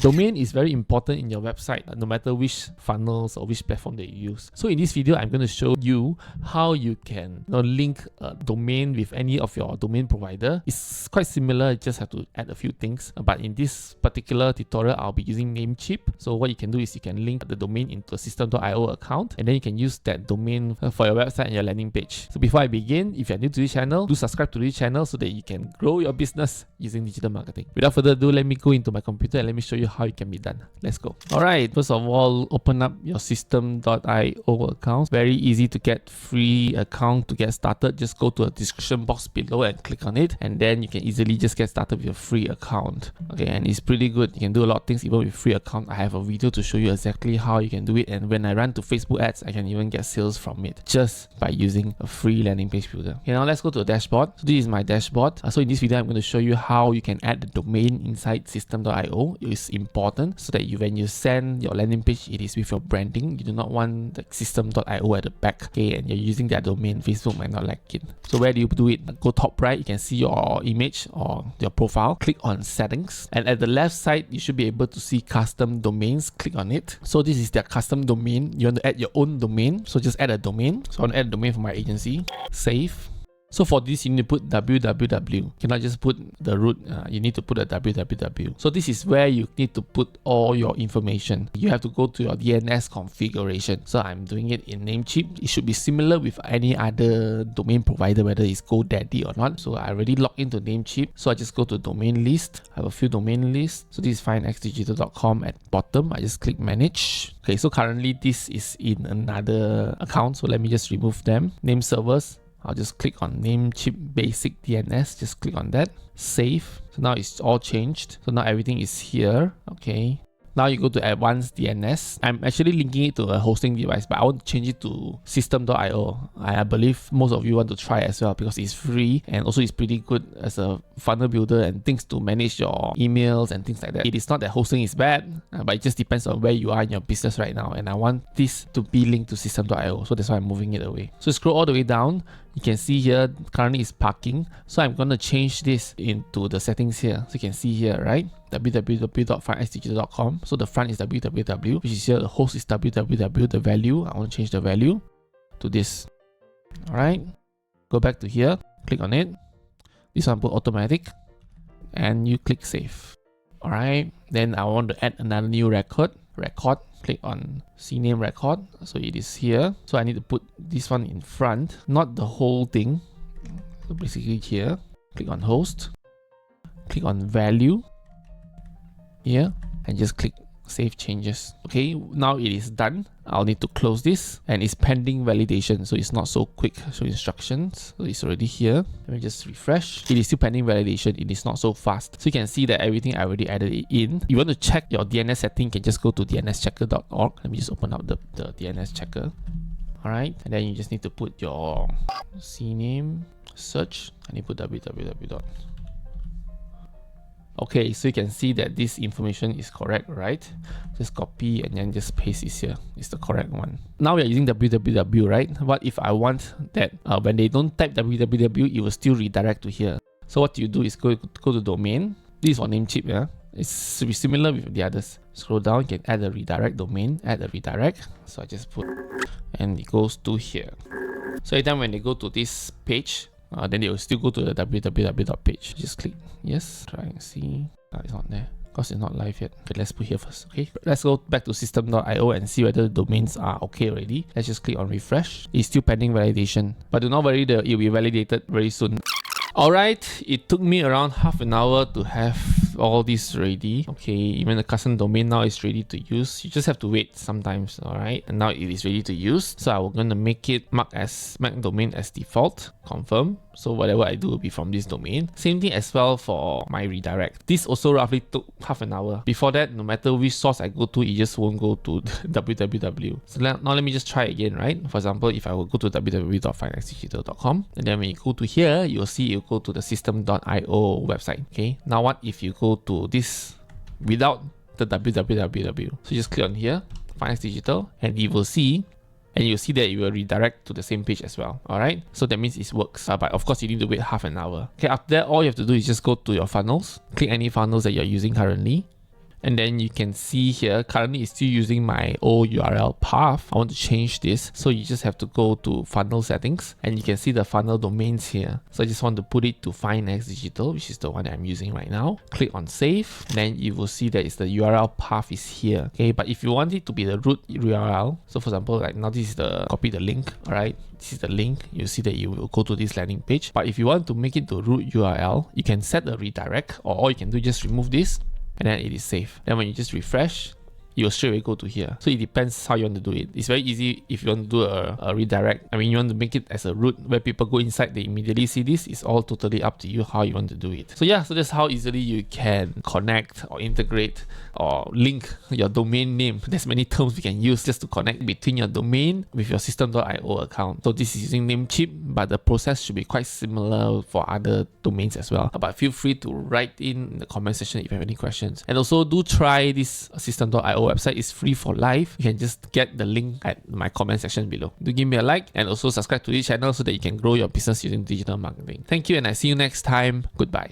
Domain is very important in your website, no matter which funnels or which platform that you use. So in this video, I'm going to show you how you can link a domain with any of your domain provider. It's quite similar, you just have to add a few things. But in this particular tutorial, I'll be using Namecheap. So what you can do is you can link the domain into a System.io account, and then you can use that domain for your website and your landing page. So before I begin, if you're new to this channel, do subscribe to this channel so that you can grow your business using digital marketing. Without further ado, let me go into my computer and let me show you how it can be done. Let's go. Alright, first of all, open up your System.io account. Very easy to get free account to get started. Just go to the description box below and click on it, and then you can easily just get started with your free account. Okay, and it's pretty good. You can do a lot of things even with free account. I have a video to show you exactly how you can do it, and when I run to Facebook ads, I can even get sales from it just by using a free landing page builder. Okay, now let's go to the dashboard. So this is my dashboard. So in this video, I'm going to show you how you can add the domain inside System.io. It's important so that when you send your landing page, it is with your branding. You do not want the System.io at the back, okay, and you're using that domain. Facebook might not like it. So where do you do it? Go top right, you can see your image or your profile. Click on settings, and at the left side, you should be able to see custom domains. Click on it. So this is their custom domain. You want to add your own domain, so just add a domain. So I want to add a domain for my agency. Save. So for this, you need to put www. You cannot just put the root, you need to put a www. So this is where you need to put all your information. You have to go to your DNS configuration. So I'm doing it in Namecheap. It should be similar with any other domain provider, whether it's GoDaddy or not. So I already logged into Namecheap. So I just go to domain list. I have a few domain lists. So this is finexdigital.com at bottom. I just click manage. Okay, so currently this is in another account. So let me just remove them. Name servers. I'll just click on Namecheap Basic DNS, just click on that, save. So now it's all changed. So now everything is here, okay. Now you go to advanced DNS. I'm actually linking it to a hosting device, but I want to change it to System.io. I believe most of you want to try as well because it's free, and also it's pretty good as a funnel builder and things to manage your emails and things like that. It is not that hosting is bad, but it just depends on where you are in your business right now. And I want this to be linked to System.io, so that's why I'm moving it away. So scroll all the way down. You can see here, currently it's parking. So I'm going to change this into the settings here. So you can see here, right? www.finexdigital.com. So the front is www, which is here. The host is www. The value, I want to change the value to this. All right. Go back to here. Click on it. This one put automatic. And you click save. All right. Then I want to add another new record. Click on CNAME record. So it is here. So I need to put this one in front, not the whole thing. So basically here, click on host, click on value here, and just click save changes. Okay, now it is done. I'll need to close this, and it's pending validation, so it's not so quick. So instructions, so it's already here. Let me just refresh. It is still pending validation. It is not so fast. So you can see that everything I already added it in. You want to check your DNS setting, you can just go to dnschecker.org. Let me just open up the DNS checker. All right, and then you just need to put your CNAME search, and you put www. Okay, so you can see that this information is correct, right? Just copy and then just paste this here. It's the correct one. Now we are using www, right? What if I want that when they don't type www, it will still redirect to here? So what you do is go to domain. This is for Namecheap, yeah? It's similar with the others. Scroll down, you can add a redirect domain, add a redirect. So I just put, and it goes to here. So every time when they go to this page, then they will still go to the www page. Just click yes, try and see. It's not there because it's not live yet. Okay, let's put here first. Okay, let's go back to System.io and see whether the domains are okay already. Let's just click on refresh. It's still pending validation, but do not worry, it will be validated very soon. Alright, it took me around half an hour to have all this ready. Okay, even the custom domain now is ready to use. You just have to wait sometimes, alright? And now it is ready to use. So I'm going to make it mark domain as default, confirm. So whatever I do will be from this domain. Same thing as well for my redirect. This also roughly took half an hour. Before that, no matter which source I go to, it just won't go to www. So now let me just try again, right? For example, if I will go to www.finexdigital.com, and then when you go to here, you'll see you go to the System.io website. Okay. Now what if you go to this without the www? So just click on here, Finex Digital, and you will see and you'll see that it will redirect to the same page as well. Alright, so that means it works, but of course you need to wait half an hour. Okay, after that, all you have to do is just go to your funnels, click any funnels that you're using currently, And then you can see here, currently it's still using my old URL path. I want to change this. So you just have to go to funnel settings and you can see the funnel domains here. So I just want to put it to Finex Digital, which is the one that I'm using right now. Click on save. Then you will see that it's the URL path is here. Okay, but if you want it to be the root URL, so for example, like now this is the copy the link, all right? This is the link. You see that you will go to this landing page. But if you want to make it to root URL, you can set a redirect, or all you can do is just remove this and then it is safe. Then when you just refresh, you'll straight away go to here. So it depends how you want to do it. It's very easy if you want to do a redirect. I mean, you want to make it as a root where people go inside, they immediately see this. It's all totally up to you how you want to do it. So yeah, so that's how easily you can connect or integrate or link your domain name. There's many terms we can use just to connect between your domain with your System.io account. So this is using Namecheap, but the process should be quite similar for other domains as well. But feel free to write in the comment section if you have any questions. And also do try this System.io website. Is free for life. You can just get the link at my comment section below. Do give me a like and also subscribe to this channel so that you can grow your business using digital marketing. Thank you and I see you next time. Goodbye.